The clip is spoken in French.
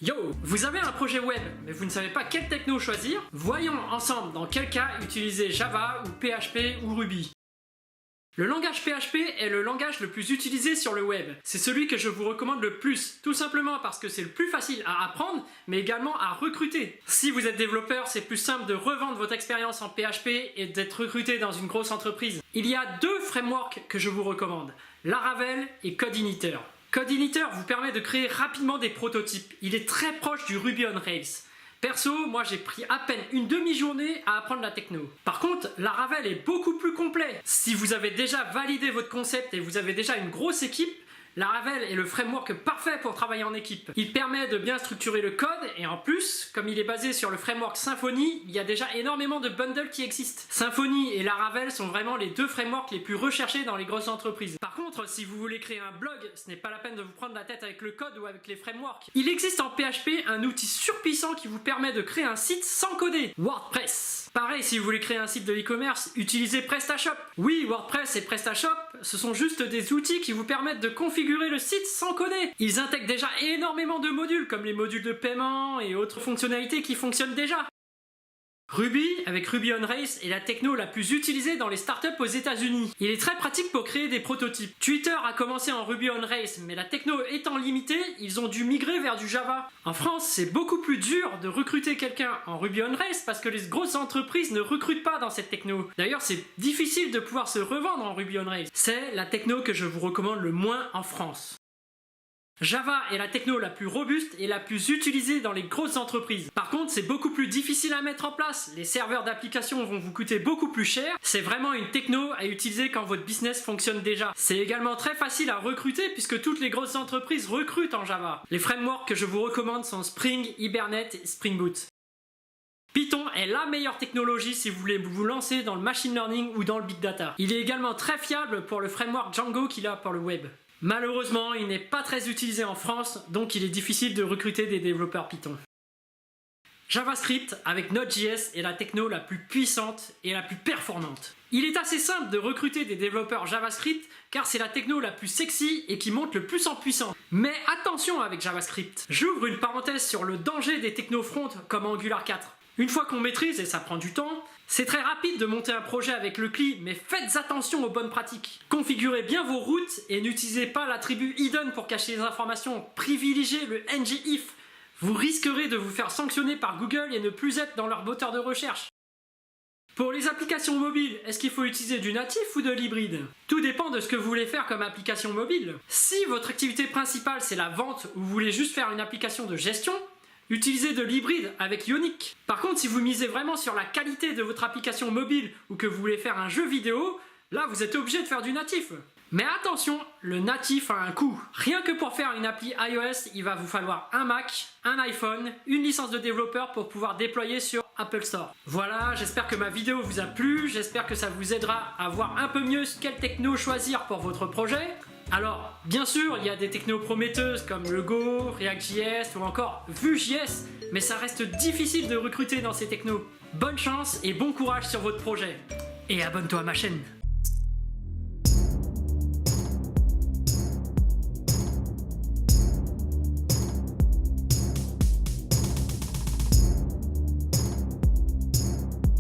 Yo, vous avez un projet web, mais vous ne savez pas quelle techno choisir? Voyons ensemble dans quel cas utiliser Java ou PHP ou Ruby. Le langage PHP est le langage le plus utilisé sur le web. C'est celui que je vous recommande le plus, tout simplement parce que c'est le plus facile à apprendre, mais également à recruter. Si vous êtes développeur, c'est plus simple de revendre votre expérience en PHP et d'être recruté dans une grosse entreprise. Il y a deux frameworks que je vous recommande, Laravel et CodeIgniter. CodeIgniter vous permet de créer rapidement des prototypes. Il est très proche du Ruby on Rails. Perso, moi j'ai pris à peine une demi-journée à apprendre la techno. Par contre, Laravel est beaucoup plus complet. Si vous avez déjà validé votre concept et vous avez déjà une grosse équipe, Laravel est le framework parfait pour travailler en équipe. Il permet de bien structurer le code et en plus, comme il est basé sur le framework Symfony, il y a déjà énormément de bundles qui existent. Symfony et Laravel sont vraiment les deux frameworks les plus recherchés dans les grosses entreprises. Par contre, si vous voulez créer un blog, ce n'est pas la peine de vous prendre la tête avec le code ou avec les frameworks. Il existe en PHP un outil surpuissant qui vous permet de créer un site sans coder, WordPress. Pareil, si vous voulez créer un site de e-commerce, utilisez PrestaShop. Oui, WordPress et PrestaShop, ce sont juste des outils qui vous permettent de configurer le site sans coder. Ils intègrent déjà énormément de modules, comme les modules de paiement et autres fonctionnalités qui fonctionnent déjà. Ruby, avec Ruby on Rails, est la techno la plus utilisée dans les startups aux États-Unis. Il est très pratique pour créer des prototypes. Twitter a commencé en Ruby on Rails, mais la techno étant limitée, ils ont dû migrer vers du Java. En France, c'est beaucoup plus dur de recruter quelqu'un en Ruby on Rails parce que les grosses entreprises ne recrutent pas dans cette techno. D'ailleurs, c'est difficile de pouvoir se revendre en Ruby on Rails. C'est la techno que je vous recommande le moins en France. Java est la techno la plus robuste et la plus utilisée dans les grosses entreprises. Par contre, c'est beaucoup plus difficile à mettre en place. Les serveurs d'application vont vous coûter beaucoup plus cher. C'est vraiment une techno à utiliser quand votre business fonctionne déjà. C'est également très facile à recruter puisque toutes les grosses entreprises recrutent en Java. Les frameworks que je vous recommande sont Spring, Hibernate et Spring Boot. Python est la meilleure technologie si vous voulez vous lancer dans le machine learning ou dans le big data. Il est également très fiable pour le framework Django qu'il a pour le web. Malheureusement, il n'est pas très utilisé en France, donc il est difficile de recruter des développeurs Python. JavaScript avec Node.js est la techno la plus puissante et la plus performante. Il est assez simple de recruter des développeurs JavaScript car c'est la techno la plus sexy et qui monte le plus en puissance. Mais attention avec JavaScript. J'ouvre une parenthèse sur le danger des techno front comme Angular 4. Une fois qu'on maîtrise, et ça prend du temps, c'est très rapide de monter un projet avec le CLI, mais faites attention aux bonnes pratiques. Configurez bien vos routes et n'utilisez pas l'attribut hidden pour cacher les informations. Privilégiez le ngIf. Vous risquerez de vous faire sanctionner par Google et ne plus être dans leur moteur de recherche. Pour les applications mobiles, est-ce qu'il faut utiliser du natif ou de l'hybride? Tout dépend de ce que vous voulez faire comme application mobile. Si votre activité principale c'est la vente ou vous voulez juste faire une application de gestion, utilisez de l'hybride avec Ionic. Par contre, si vous misez vraiment sur la qualité de votre application mobile ou que vous voulez faire un jeu vidéo, là vous êtes obligé de faire du natif. Mais attention, le natif a un coût. Rien que pour faire une appli iOS, il va vous falloir un Mac, un iPhone, une licence de développeur pour pouvoir déployer sur Apple Store. Voilà, j'espère que ma vidéo vous a plu, j'espère que ça vous aidera à voir un peu mieux quelle techno choisir pour votre projet. Alors, bien sûr, il y a des technos prometteuses comme le Go, React.js ou encore Vue.js, mais ça reste difficile de recruter dans ces technos. Bonne chance et bon courage sur votre projet. Et abonne-toi à ma chaîne.